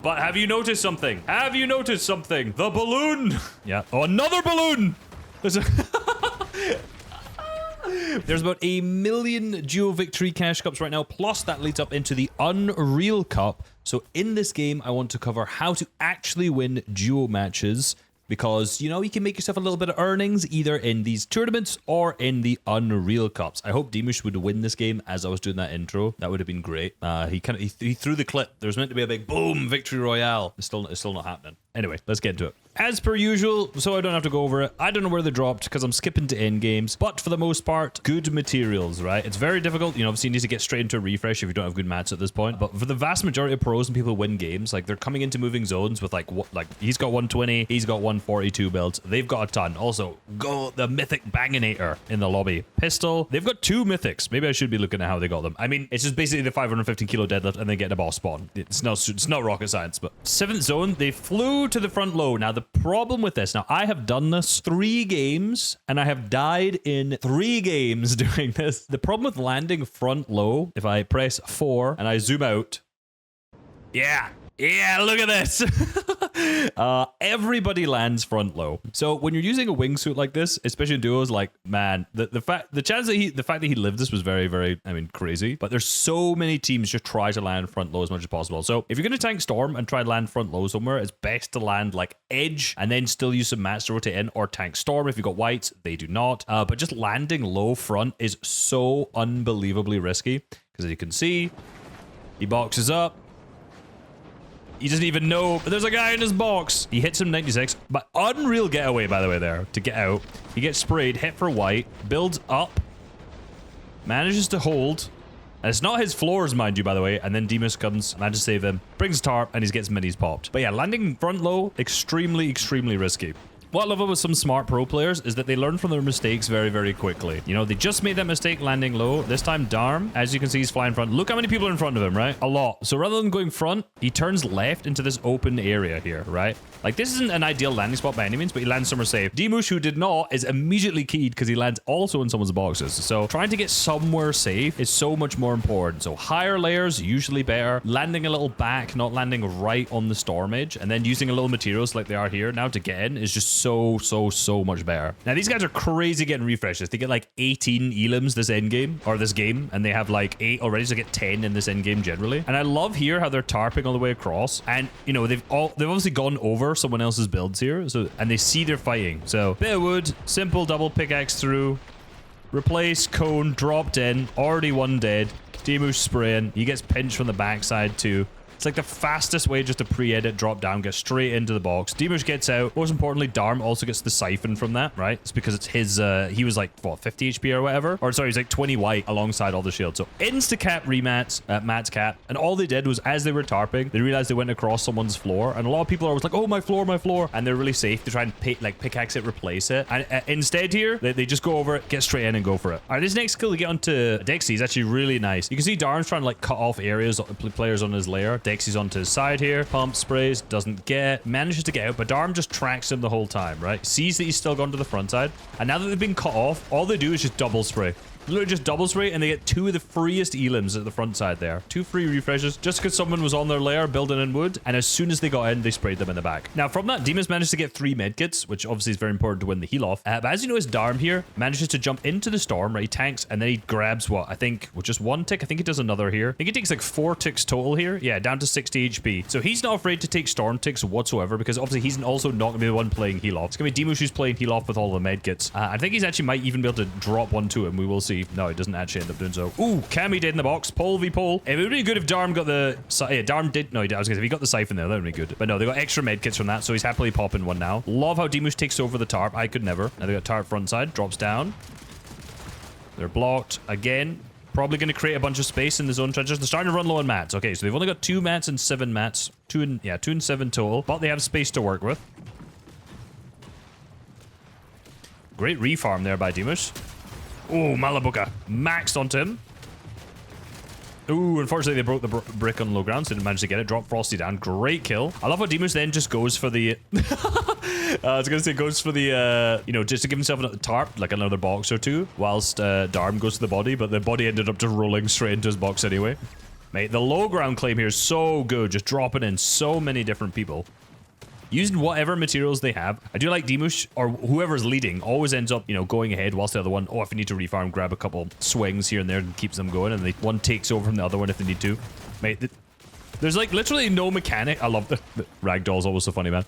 But have you noticed something? Have you noticed something? The balloon. Yeah. Oh, another balloon. There's a There's about 1 million Duo Victory Cash Cups right now, plus that leads up into the Unreal Cup. So in this game, I want to cover how to actually win duo matches, because, you know, you can make yourself a little bit of earnings either in these tournaments or in the Unreal Cups. I hope Demush would win this game as I was doing that intro. That would have been great. He threw the clip. There was meant to be a big boom victory royale. It's still not happening. Anyway, let's get into it. As per usual, so I don't have to go over it, I don't know where they dropped because I'm skipping to end games, but for the most part, good materials, right? It's very difficult, you know, obviously you need to get straight into a refresh if you don't have good mats at this point, but for the vast majority of pros and people who win games, like, they're coming into moving zones with like, what, like, he's got 120, he's got 142 builds, they've got a ton. Also, go the Mythic Banginator in the lobby. Pistol, they've got 2 Mythics. Maybe I should be looking at how they got them. I mean, it's just basically the 515 kilo deadlift and they get a boss spawn. It's not rocket science, but 7th zone, they flew to the front low. Now, the problem with this, now I have done this 3 games and I have died in 3 games doing this. The problem with landing front low, if I press 4 and I zoom out, yeah, look at this. Everybody lands front low. So when you're using a wingsuit like this, especially in duos, like, man, the fact that he lived this was very, very, I mean, crazy. But there's so many teams just try to land front low as much as possible. So if you're going to tank Storm and try to land front low somewhere, it's best to land like edge and then still use some mats to rotate in, or tank Storm if you've got whites. They do not. But just landing low front is so unbelievably risky, because as you can see, he boxes up. He doesn't even know, but there's a guy in his box. He hits him 96, but unreal getaway, by the way, there, to get out. He gets sprayed, hit for white, builds up, manages to hold, and it's not his floors, mind you, by the way, and then Demus comes, manages to save him, brings tarp, and he gets minis popped. But yeah, landing front low, extremely, extremely risky. What I love about some smart pro players is that they learn from their mistakes very, very quickly. You know, they just made that mistake landing low. This time, Darm, as you can see, he's flying front. Look how many people are in front of him, right? A lot. So rather than going front, he turns left into this open area here, right? Like, this isn't an ideal landing spot by any means, but he lands somewhere safe. Demush, who did not, is immediately keyed because he lands also in someone's boxes. So trying to get somewhere safe is so much more important. So higher layers, usually better. Landing a little back, not landing right on the storm edge, and then using a little materials like they are here now to get in is just so much better. Now, these guys are crazy getting refreshes. They get like 18 elims this end game, or this game, and they have like 8 already, so they get 10 in this end game generally. And I love here how they're tarping all the way across, and you know, they've obviously gone over someone else's builds here, so, and they see they're fighting. So bit of wood, simple double pickaxe through, replace, cone, dropped in, already one dead. Demush spraying, he gets pinched from the backside too. It's like the fastest way just to pre-edit, drop down, get straight into the box. Demush gets out. Most importantly, Darm also gets the siphon from that, right? It's because it's his, he was like, what, 50 HP or whatever? Or sorry, he's like 20 white alongside all the shield. So insta-cap remats, mats cap. And all they did was, as they were tarping, they realized they went across someone's floor. And a lot of people are always like, oh, my floor, my floor. And they're really safe to try and pickaxe it, replace it. And instead here, they just go over it, get straight in and go for it. All right, this next skill to get onto Dexy is actually really nice. You can see Darm's trying to like cut off areas, players on his layer. Dexy's onto his side here, pump, sprays, doesn't get, manages to get out, but Darm just tracks him the whole time, right? Sees that he's still gone to the front side, and now that they've been cut off, all they do is just double spray. Literally just double spray, and they get 2 of the freest elims at the front side there. 2 free refreshes just because someone was on their layer building in wood, and as soon as they got in, they sprayed them in the back. Now from that, Demus managed to get 3 medkits, which obviously is very important to win the heal off. But as you notice, Darm here manages to jump into the storm, right? He tanks, and then he grabs what I think, well, just 1 tick. I think he does another here. I think he takes like 4 ticks total here. Yeah, down to 60 HP. So he's not afraid to take storm ticks whatsoever, because obviously he's also not gonna be the one playing heal off. It's gonna be Demus who's playing heal off with all the medkits. I think he's actually might even be able to drop 1 to him. We will see. No, he doesn't actually end up doing so. Ooh, Cammy dead in the box. Pole v pole. It would be good if Darm got the... Yeah, Darm did... No, he did. I was gonna say, if he got the siphon there, that would be good. But no, they got extra medkits from that, so he's happily popping 1 now. Love how Demush takes over the tarp. I could never. Now they got tarp front side. Drops down. They're blocked again. Probably going to create a bunch of space in the zone trenches. They're starting to run low on mats. Okay, so they've only got 2 mats and 7 mats. 2 and 7 total. But they have space to work with. Great refarm there by Demush. Oh, Malabuka. Maxed onto him. Ooh, unfortunately, they broke the brick on low ground, so didn't manage to get it. Drop Frosty down. Great kill. I love how Demus then just goes for the... I was going to say goes for the, you know, just to give himself a tarp, like another box or 2, whilst Darm goes to the body, but the body ended up just rolling straight into his box anyway. Mate, the low ground claim here is so good. Just dropping in so many different people. Using whatever materials they have. I do like Dimush, or whoever's leading, always ends up, you know, going ahead whilst the other one, oh, if you need to refarm, grab a couple swings here and there and keeps them going, and one takes over from the other one if they need to. Mate, there's like literally no mechanic. I love the ragdoll's always so funny, man.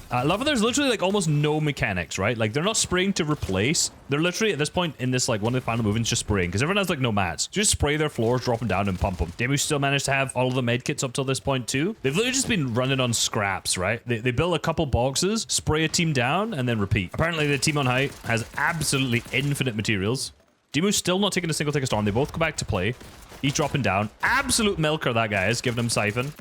I love it. There's literally like almost no mechanics, right? Like they're not spraying to replace. They're literally at this point in this, like one of the final movements, just spraying because everyone has like no mats. Just spray their floors, drop them down and pump them. Dimush still managed to have all of the med kits up till this point too. They've literally just been running on scraps, right? They build a couple boxes, spray a team down and then repeat. Apparently the team on high has absolutely infinite materials. Dimush still not taking a single tick of storm. They both go back to play. He's dropping down. Absolute milker that guy is, giving him Siphon.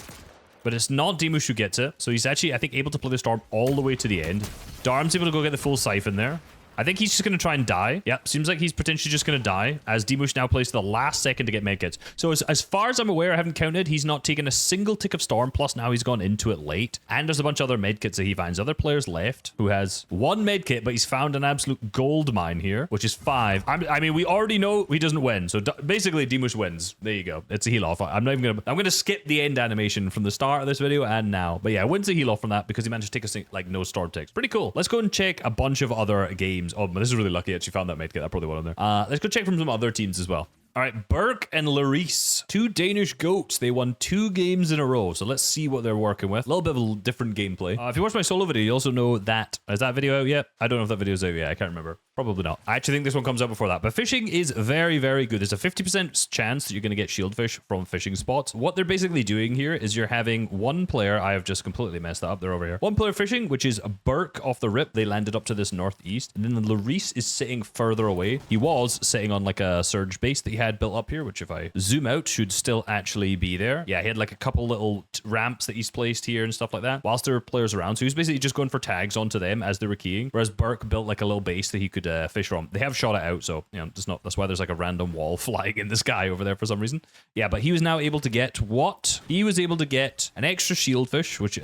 But it's not Dimush who gets it. So he's actually, I think, able to play the Storm all the way to the end. Darm's able to go get the full Siphon there. I think he's just going to try and die. Yep, seems like he's potentially just going to die as Dimush now plays to the last second to get medkits. So as far as I'm aware, I haven't counted, he's not taken a single tick of Storm, plus now he's gone into it late. And there's a bunch of other medkits that he finds. Other players left who has one medkit, but he's found an absolute gold mine here, which is 5. I mean, we already know he doesn't win. So basically, Dimush wins. There you go. It's a heal off. I'm going to skip the end animation from the start of this video and now. But yeah, wins a heal off from that because he managed to take like no Storm ticks. Pretty cool. Let's go and check a bunch of other games. Oh, this is really lucky. I actually found that medkit. I probably won on there. Let's go check from some other teams as well. All right, Burke and Larice, 2 Danish goats. They won 2 games in a row. So let's see what they're working with. A little bit of a different gameplay. If you watch my solo video, you also know that... Is that video out yet? I don't know if that video's out yet. I can't remember. Probably not. I actually think this one comes out before that. But fishing is very, very good. There's a 50% chance that you're going to get shieldfish from fishing spots. What they're basically doing here is you're having one player... I have just completely messed that up. They're over here. One player fishing, which is Burke off the rip. They landed up to this northeast. And then Larice is sitting further away. He was sitting on like a surge base that he had built up here, which if I zoom out should still actually be there. Yeah, he had like a couple little ramps that he's placed here and stuff like that whilst there were players around. So he was basically just going for tags onto them as they were keying, whereas Burke built like a little base that he could fish from. They have shot it out, so you know, that's why there's like a random wall flying in the sky over there for some reason. Yeah, but he was now able to get what? He was able to get an extra shieldfish, which 3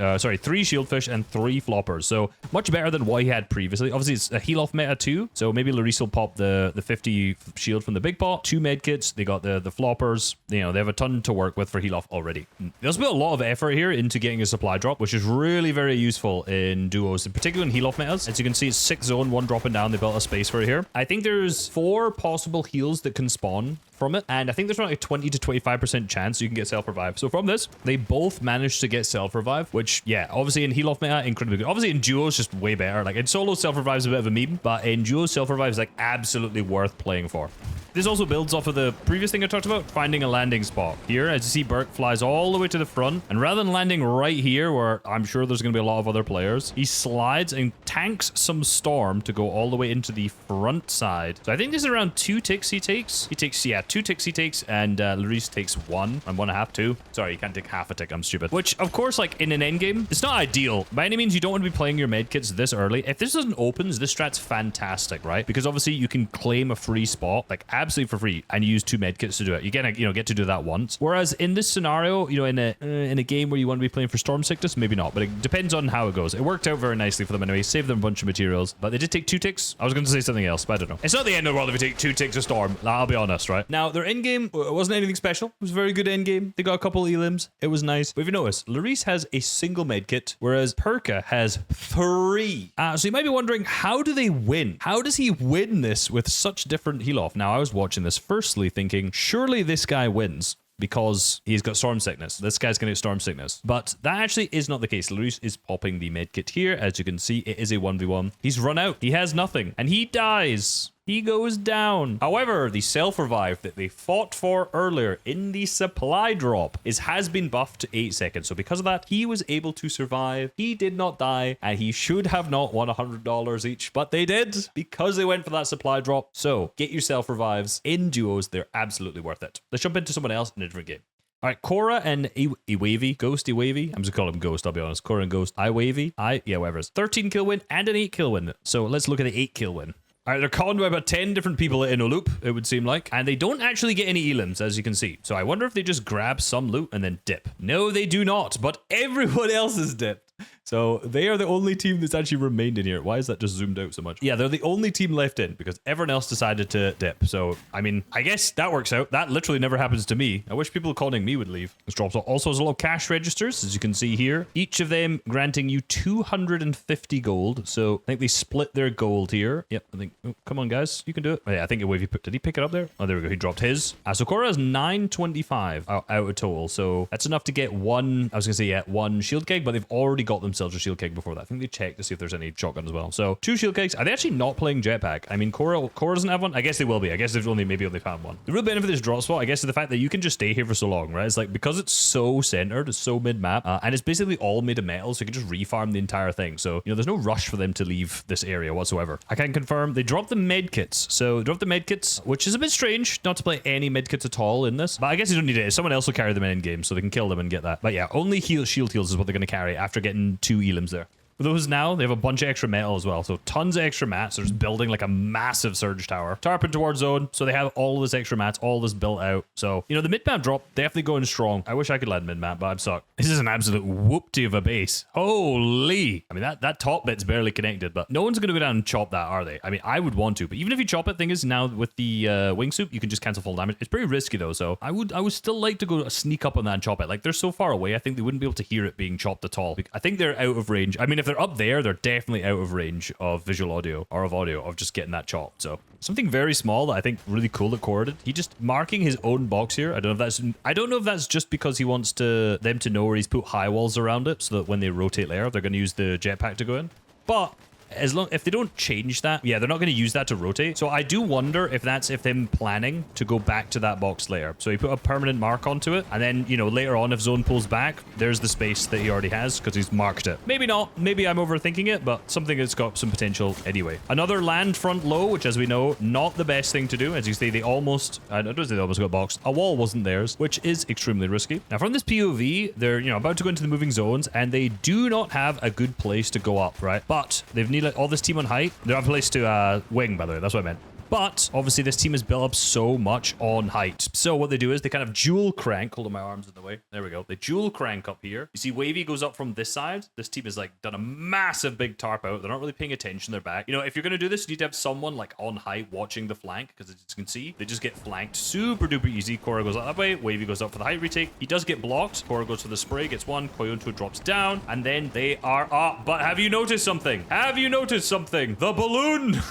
shieldfish and 3 floppers. So much better than what he had previously. Obviously it's a heal off meta too, so maybe Larice will pop the 50 shield from the big pot. 2 medkits. They got the floppers. You know, they have a ton to work with for heal off already. There's been a lot of effort here into getting a supply drop, which is really very useful in duos, in particular in heal off metas. As you can see, it's 6 zone, 1 dropping down. They built a space for it here. I think there's 4 possible heals that can spawn from it, and I think there's around a 20 to 25% chance you can get self-revive. So from this, they both managed to get self-revive, which, yeah, obviously in heal-off meta, incredibly good. Obviously in duos, just way better. Like in solo, self-revive is a bit of a meme, but in duos, self-revive is like absolutely worth playing for. This also builds off of the previous thing I talked about, finding a landing spot. Here, as you see, Burke flies all the way to the front, and rather than landing right here, where I'm sure there's going to be a lot of other players, he slides and tanks some storm to go all the way into the front side. So I think this is around 2 ticks he takes. He takes, yeah, 2 ticks he takes, and Larice takes 1 and 1.5, 2. Sorry, you can't take half a tick. I'm stupid. Which, of course, like in an endgame, it's not ideal. By any means, you don't want to be playing your medkits this early. If this doesn't opens, this strat's fantastic, right? Because obviously you can claim a free spot, like absolutely for free, and use 2 medkits to do it. You get to do that once. Whereas in this scenario, you know, in a game where you want to be playing for Storm Sickness, maybe not, but it depends on how it goes. It worked out very nicely for them anyway. Saved them a bunch of materials, but they did take 2 ticks. I was going to say something else, but I don't know. It's not the end of the world if you take 2 ticks of Storm. I'll be honest, right? Now, their end game wasn't anything special. It was a very good end game. They got a couple elims. It was nice. But if you notice, Larice has a single medkit, whereas Perka has 3. So you might be wondering, how do they win? How does he win this with such different heal off? Now, I was watching this firstly thinking, surely this guy wins because he's got Storm Sickness. This guy's going to get Storm Sickness. But that actually is not the case. Larice is popping the medkit here. As you can see, it is a 1v1. He's run out. He has nothing. And he dies. He goes down. However, the self-revive that they fought for earlier in the supply drop has been buffed to 8 seconds. So because of that, he was able to survive. He did not die, and he should have not won $100 each, but they did because they went for that supply drop. So get your self-revives in duos. They're absolutely worth it. Let's jump into someone else in a different game. All right, Cora and Iwavy, Ghost Iwavy. I'm just calling him Ghost, I'll be honest. Cora and Ghost, Iwavy, yeah, whatever it is. 13 kill win and an 8 kill win. So let's look at the 8 kill win. All right, they're conned by about 10 different people in a loop, it would seem like. And they don't actually get any elims, as you can see. So I wonder if they just grab some loot and then dip. No, they do not, but everyone else is dipped. So they are the only team that's actually remained in here. Why is that just zoomed out so much? Yeah, they're the only team left in because everyone else decided to dip. So, I mean, I guess that works out. That literally never happens to me. I wish people calling me would leave. This drops also has a little cash registers, as you can see here. Each of them granting you 250 gold. So I think they split their gold here. Yep, I think, oh, come on, guys. You can do it. Oh, yeah, I think did he pick it up there? Oh, there we go. He dropped his. So Cora has 925 out of total. So that's enough to get one, I was going to say, yeah, one shield keg, but they've already got themselves a shield keg before that. I think they checked to see if there's any shotgun as well. So 2 shield kegs. Are they actually not playing jetpack? I mean, Cora doesn't have one. I guess they will be. I guess they've maybe only found one. The real benefit of this drop spot, I guess, is the fact that you can just stay here for so long, right? It's like, because it's so centered, it's so mid-map, and it's basically all made of metal, so you can just refarm the entire thing. So, you know, there's no rush for them to leave this area whatsoever. I can confirm they dropped the med kits. So they dropped the med kits, which is a bit strange not to play any med kits at all in this, but I guess you don't need it. Someone else will carry them in game, so they can kill them and get that. But yeah, only shield heals is what they're going to carry after getting 2 elims there. For those now, they have a bunch of extra metal as well. So tons of extra mats. They're just building like a massive surge tower. Tarpon towards zone. So they have all this extra mats, all this built out. So, you know, the mid-map drop definitely going strong. I wish I could land mid-map, but I'm stuck. This is an absolute whoopty of a base. Holy. I mean, that top bit's barely connected, but no one's going to go down and chop that, are they? I mean, I would want to, but even if you chop it, thing is now with the wingsuit, you can just cancel full damage. It's pretty risky though. So I would still like to go sneak up on that and chop it. Like, they're so far away. I think they wouldn't be able to hear it being chopped at all. I think they're out of range. I mean, if they're up there, they're definitely out of range of visual audio or of audio of just getting that chopped. So something very small that I think really cool that Cora did. He just marking his own box here. I don't know if that's just because he wants them to know where he's put high walls around it so that when they rotate layer, they're going to use the jetpack to go in. But if they don't change that, yeah, they're not going to use that to rotate. So I do wonder if that's them planning to go back to that box layer. So he put a permanent mark onto it, and then, you know, later on, if zone pulls back, there's the space that he already has because he's marked it. Maybe not. Maybe I'm overthinking it, but something that's got some potential anyway. Another land front low, which, as we know, not the best thing to do. As you see, they almost got boxed. A wall wasn't theirs, which is extremely risky. Now, from this POV, they're, you know, about to go into the moving zones, and they do not have a good place to go up, right? But they've needed all this team on height. They don't have a place to wing, by the way. That's what I meant. But obviously this team is built up so much on height. So what they do is they kind of dual crank. Hold on, my arm's in the way. There we go. They dual crank up here. You see Wavy goes up from this side. This team has like done a massive big tarp out. They're not really paying attention. They're back. You know, if you're going to do this, you need to have someone like on height watching the flank, because as you can see, they just get flanked super duper easy. Cora goes up that way. Wavy goes up for the height retake. He does get blocked. Cora goes for the spray, gets one. Koyunto drops down, and then they are up. But have you noticed something? Have you noticed something? The balloon.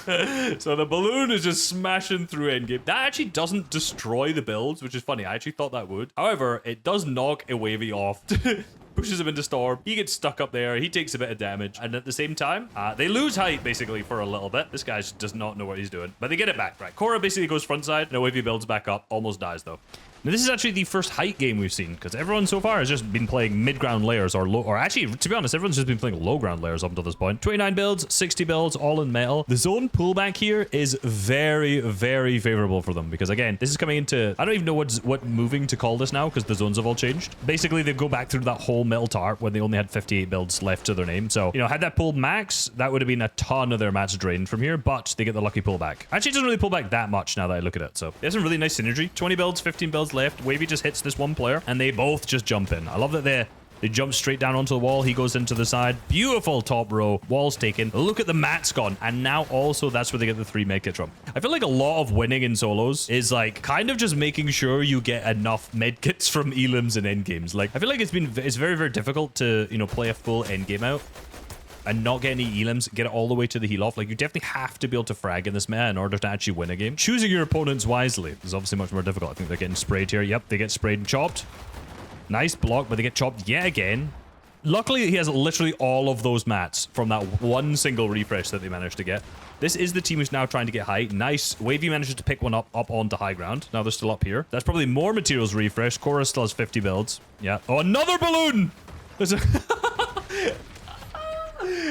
So the balloon is just smashing through endgame. That actually doesn't destroy the builds, which is funny. I actually thought that would. However, it does knock a Wavy off. Pushes him into storm. He gets stuck up there. He takes a bit of damage. And at the same time, they lose height basically for a little bit. This guy does not know what he's doing. But they get it back, right? Cora basically goes front side. And Wavy builds back up. Almost dies though. Now, this is actually the first height game we've seen, because everyone so far has just been playing mid-ground layers or low, or actually, to be honest, everyone's just been playing low-ground layers up until this point. 29 builds, 60 builds, all in metal. The zone pullback here is very, very favorable for them, because again, this is coming into, I don't even know what moving to call this now, because the zones have all changed. Basically, they go back through that whole metal tarp when they only had 58 builds left to their name. So, you know, had that pulled max, that would have been a ton of their mats drained from here, but they get the lucky pullback. Actually, it doesn't really pull back that much now that I look at it. So, there's some really nice synergy. 20 builds, 15 builds left. Wavy just hits this one player, and they both just jump in. I love that they jump straight down onto the wall. He goes into the side. Beautiful top row. Wall's taken. Look at the mats gone. And now also that's where they get the 3 medkits from. I feel like a lot of winning in solos is like kind of just making sure you get enough medkits from elims and endgames. Like, I feel like it's very, very difficult to, you know, play a full endgame out and not get any elims, get it all the way to the heal off. Like, you definitely have to be able to frag in this meta in order to actually win a game. Choosing your opponents wisely is obviously much more difficult. I think they're getting sprayed here. Yep, they get sprayed and chopped. Nice block, but they get chopped yet again. Luckily, he has literally all of those mats from that one single refresh that they managed to get. This is the team who's now trying to get high. Nice. Wavy manages to pick one up onto high ground. Now they're still up here. That's probably more materials refresh. Cora still has 50 builds. Yeah. Oh, another balloon! There's a...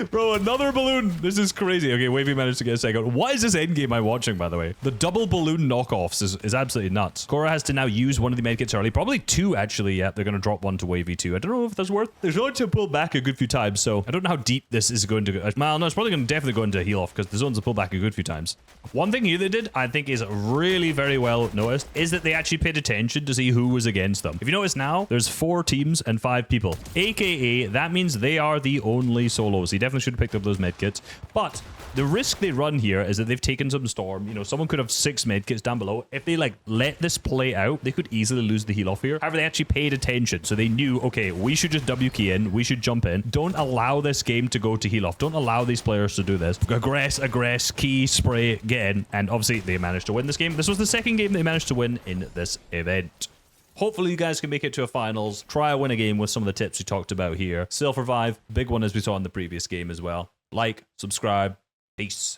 Bro, another balloon. This is crazy. Okay, Wavy managed to get a second. What is this end game I'm watching, by the way? The double balloon knockoffs is absolutely nuts. Cora has to now use one of the medkits early. Probably two, actually. Yeah, they're going to drop one to Wavy too. I don't know if that's worth. There's going to pull back a good few times, so I don't know how deep this is going to go. Well, no, it's probably going to definitely go into heal off because the zones will pull back a good few times. One thing here they did, I think is really very well noticed, is that they actually paid attention to see who was against them. If you notice now, there's 4 teams and 5 people. AKA, that means they are the only solos. He definitely should have picked up those medkits. But the risk they run here is that they've taken some storm. You know, someone could have 6 medkits down below. If they like let this play out, they could easily lose the heal off here. However, they actually paid attention. So they knew, okay, we should just W key in. We should jump in. Don't allow this game to go to heal off. Don't allow these players to do this. Aggress, key, spray, get in. And obviously they managed to win this game. This was the second game they managed to win in this event. Hopefully you guys can make it to a finals. Try a win a game with some of the tips we talked about here. Self-revive, big one as we saw in the previous game as well. Like, subscribe, peace.